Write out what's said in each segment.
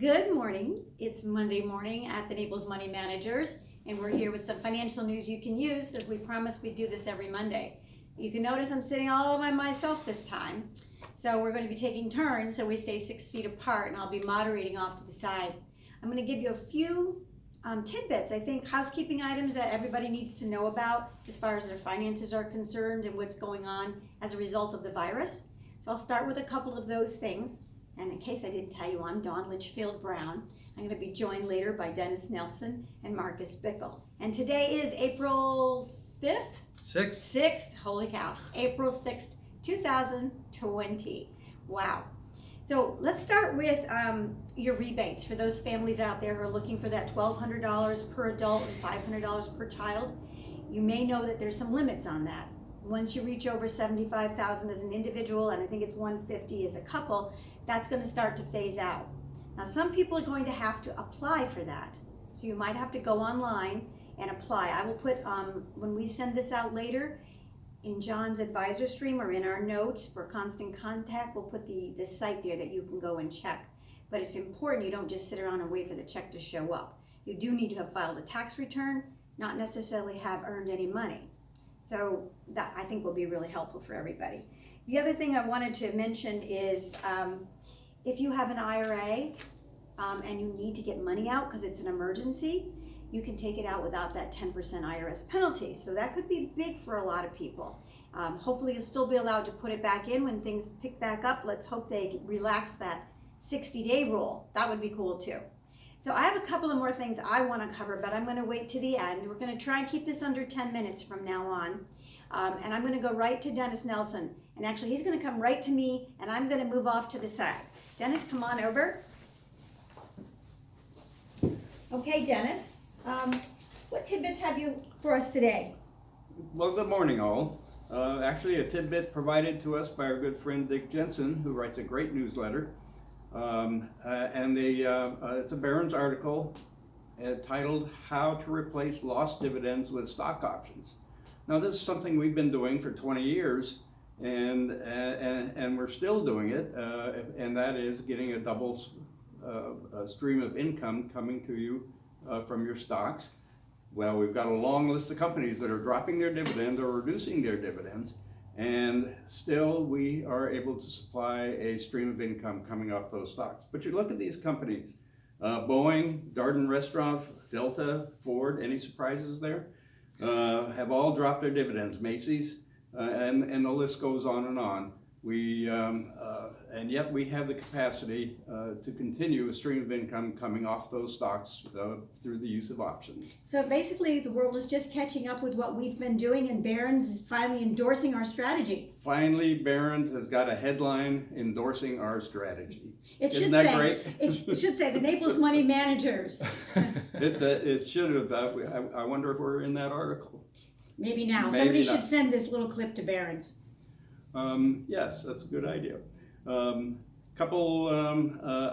Good morning. It's Monday morning at the Naples Money Managers, and we're here with some financial news you can use, as we promised we'd do this every Monday. You can notice I'm sitting all by myself this time, so we're going to be taking turns so we stay 6 feet apart, and I'll be moderating off to the side. I'm going to give you a few tidbits, I think, housekeeping items that everybody needs to know about as far as their finances are concerned and what's going on as a result of the virus. So I'll start with a couple of those things. And in case I didn't tell you, I'm Dawn Litchfield Brown. I'm going to be joined later by Dennis Nelson and Marcus Bickle. And today is April 5th? 6th, holy cow. April 6th, 2020. Wow. So let's start with your rebates for those families out there who are looking for that $1,200 per adult and $500 per child. You may know that there's some limits on that. Once you reach over $75,000 as an individual, and I think it's $150 as a couple, that's going to start to phase out. Now, some people are going to have to apply for that. So you might have to go online and apply. I will put, when we send this out later, in John's advisor stream or in our notes for Constant Contact, we'll put the site there that you can go and check. But it's important you don't just sit around and wait for the check to show up. You do need to have filed a tax return, not necessarily have earned any money. So that, I think, will be really helpful for everybody. The other thing I wanted to mention is if you have an IRA and you need to get money out because it's an emergency, you can take it out without that 10% IRS penalty. So that could be big for a lot of people. Hopefully you'll still be allowed to put it back in when things pick back up. Let's hope they relax that 60-day rule. That would be cool too. So I have a couple of more things I want to cover, but I'm going to wait to the end. We're going to try and keep this under 10 minutes from now on. And I'm going to go right to Dennis Nelson. And actually, he's going to come right to me, and I'm going to move off to the side. Dennis, come on over. Okay, Dennis, what tidbits have you for us today? Well, good morning, all. Actually, a tidbit provided to us by our good friend Dick Jensen, who writes a great newsletter. It's a Barron's article titled How to Replace Lost Dividends with Stock Options. Now, this is something we've been doing for 20 years, and we're still doing it, and that is getting a double stream of income coming to you from your stocks. Well, we've got a long list of companies that are dropping their dividend or reducing their dividends, and still we are able to supply a stream of income coming off those stocks. But you look at these companies, Boeing, Darden Restaurant, Delta, Ford, any surprises there? Have all dropped their dividends, Macy's, and the list goes on and on. And yet we have the capacity to continue a stream of income coming off those stocks through the use of options. So basically, the world is just catching up with what we've been doing, and Barron's is finally endorsing our strategy. Finally, Barron's has got a headline endorsing our strategy. Isn't that great? It should say the Naples Money Managers. It should have. I wonder if we're in that article. Maybe now. Somebody should send this little clip to Barron's. Yes, that's a good idea. Couple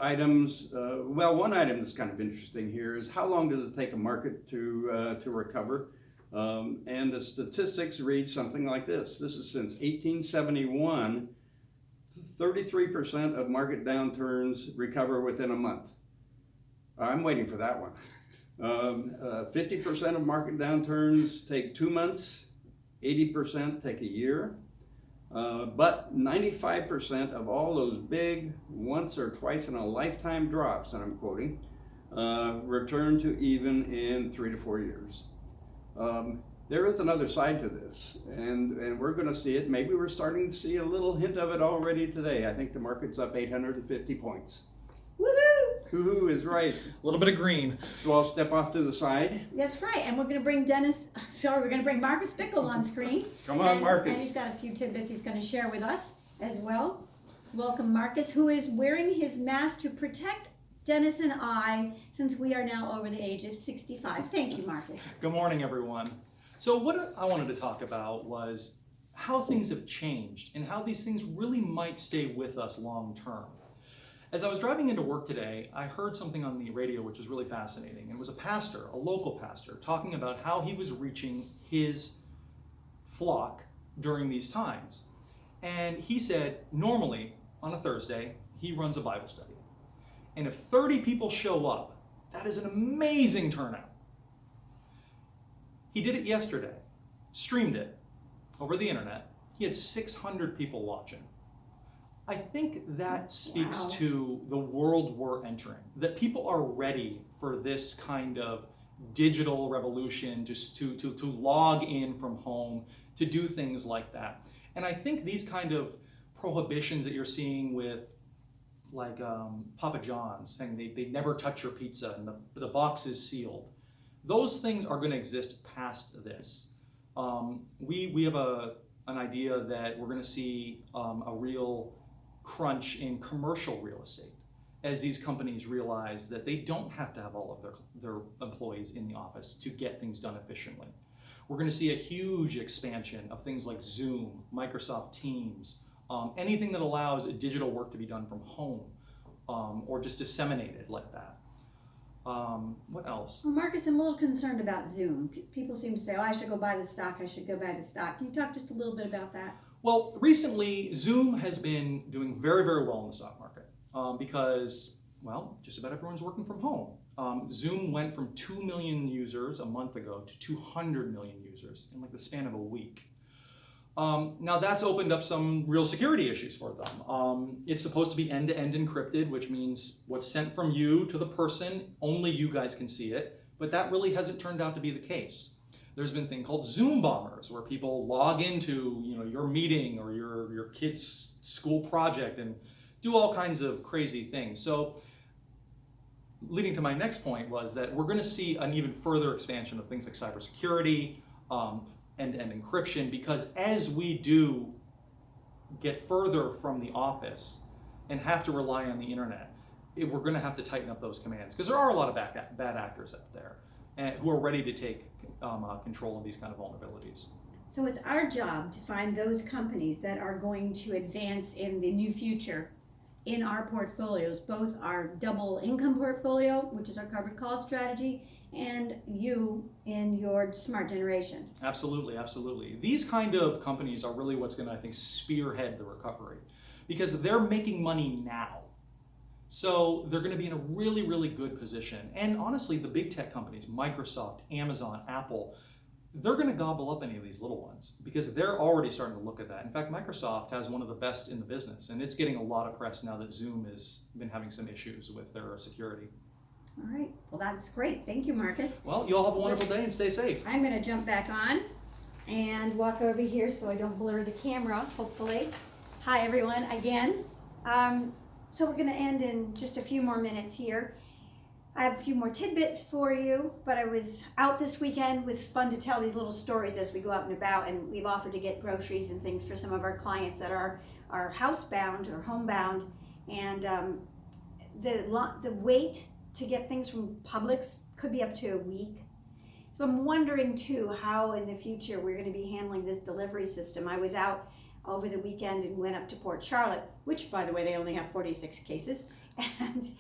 items. Well, one item that's kind of interesting here is how long does it take a market to recover? And the statistics read something like this. This is since 1871. 33% of market downturns recover within a month. I'm waiting for that one. 50% of market downturns take 2 months. 80% take a year. But 95% of all those big once or twice in a lifetime drops, and I'm quoting, return to even in 3 to 4 years. There is another side to this, and we're going to see it. Maybe we're starting to see a little hint of it already today. I think the market's up 850 points. Woohoo! Woohoo is right. A little bit of green. So I'll step off to the side. That's right, and we're going to bring we're going to bring Marcus Bickle on screen. Come on, Marcus. And he's got a few tidbits he's going to share with us as well. Welcome, Marcus, who is wearing his mask to protect Dennis and I, since we are now over the age of 65. Thank you, Marcus. Good morning, everyone. So what I wanted to talk about was how things have changed and how these things really might stay with us long term. As I was driving into work today, I heard something on the radio which was really fascinating. It was a pastor, a local pastor, talking about how he was reaching his flock during these times. And he said, normally on a Thursday, he runs a Bible study. And if 30 people show up, that is an amazing turnout. He did it yesterday, streamed it over the internet. He had 600 people watching. I think that speaks Wow. to the world we're entering, that people are ready for this kind of digital revolution, just to log in from home, to do things like that. And I think these kind of prohibitions that you're seeing with like Papa John's saying they never touch your pizza and the box is sealed, those things are going to exist past this. We have an idea that we're going to see a real crunch in commercial real estate as these companies realize that they don't have to have all of their employees in the office to get things done efficiently. We're going to see a huge expansion of things like Zoom, Microsoft Teams, anything that allows digital work to be done from home or just disseminated like that. What else? Well, Marcus, I'm a little concerned about Zoom. People seem to say, oh, I should go buy the stock, I should go buy the stock. Can you talk just a little bit about that? Well, recently, Zoom has been doing very, very well in the stock market because, well, just about everyone's working from home. Zoom went from 2 million users a month ago to 200 million users in like the span of a week. Now that's opened up some real security issues for them. It's supposed to be end-to-end encrypted, which means what's sent from you to the person, only you guys can see it, but that really hasn't turned out to be the case. There's been a thing called Zoom bombers, where people log into your meeting or your kid's school project and do all kinds of crazy things. So leading to my next point was that we're going to see an even further expansion of things like cybersecurity, end-to-end encryption, because as we do get further from the office and have to rely on the internet, we're going to have to tighten up those commands, because there are a lot of bad actors out there who are ready to take control of these kind of vulnerabilities. So it's our job to find those companies that are going to advance in the new future in our portfolios, both our double income portfolio, which is our covered call strategy, and you in your smart generation. Absolutely, absolutely. These kind of companies are really what's going to, I think, spearhead the recovery, because they're making money now. So they're going to be in a really, really good position. And honestly, the big tech companies, Microsoft, Amazon, Apple, they're going to gobble up any of these little ones because they're already starting to look at that. In fact, Microsoft has one of the best in the business, and it's getting a lot of press now that Zoom has been having some issues with their security. All right, well, that's great. Thank you, Marcus. Well, you all have a wonderful day and stay safe. I'm going to jump back on and walk over here so I don't blur the camera, hopefully. Hi, everyone, again. So we're going to end in just a few more minutes here. I have a few more tidbits for you, but I was out this weekend. It was fun to tell these little stories as we go out and about, and we've offered to get groceries and things for some of our clients that are housebound or homebound, and the wait to get things from Publix could be up to a week. So I'm wondering too how in the future we're going to be handling this delivery system. I was out over the weekend and went up to Port Charlotte, which by the way they only have 46 cases, and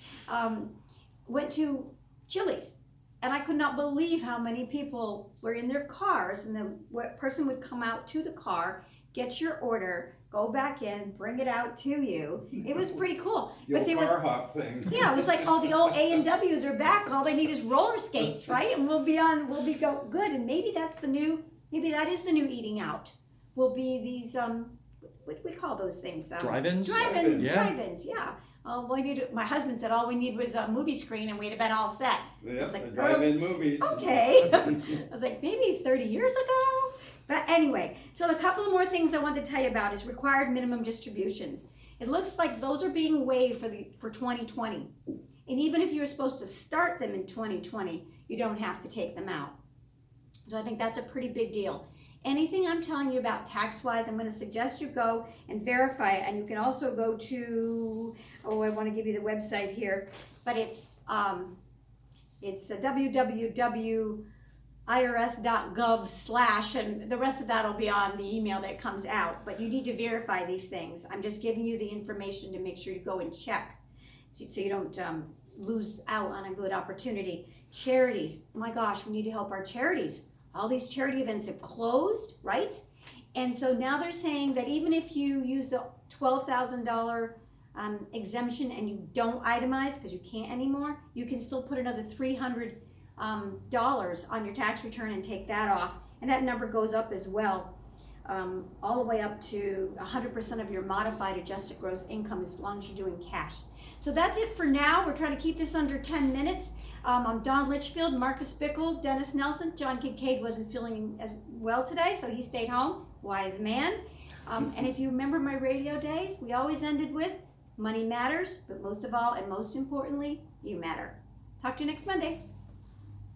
went to Chili's, and I could not believe how many people were in their cars, and the person would come out to the car, get your order, go back in, bring it out to you. It was pretty cool. The old car hop thing. Yeah, it was like all the old A&Ws are back. All they need is roller skates, right? And we'll be good. And maybe that is the new eating out. Will be these what do we call those things? Drive-ins? Drive-ins, yeah. My husband said all we need was a movie screen and we'd have been all set. Yep, like, the drive-in movies. Okay. I was like, maybe 30 years ago? But anyway, so a couple of more things I want to tell you about is required minimum distributions. It looks like those are being waived for 2020. And even if you were supposed to start them in 2020, you don't have to take them out. So I think that's a pretty big deal. Anything I'm telling you about tax-wise, I'm going to suggest you go and verify it. And you can also go to, I want to give you the website here, but it's www.irs.gov/ and the rest of that will be on the email that comes out. But you need to verify these things. I'm just giving you the information to make sure you go and check so you don't lose out on a good opportunity. Charities, oh my gosh, we need to help our charities. All these charity events have closed, right? And so now they're saying that even if you use the $12,000 exemption and you don't itemize, because you can't anymore, you can still put another $300 on your tax return and take that off, and that number goes up as well, all the way up to 100% of your modified adjusted gross income, as long as you're doing cash. So that's it for now. We're trying to keep this under 10 minutes. I'm Dawn Litchfield, Marcus Bickle, Dennis Nelson. John Kincaid wasn't feeling as well today, so he stayed home. Wise man. And if you remember my radio days, we always ended with money matters, but most of all and most importantly, you matter. Talk to you next Monday.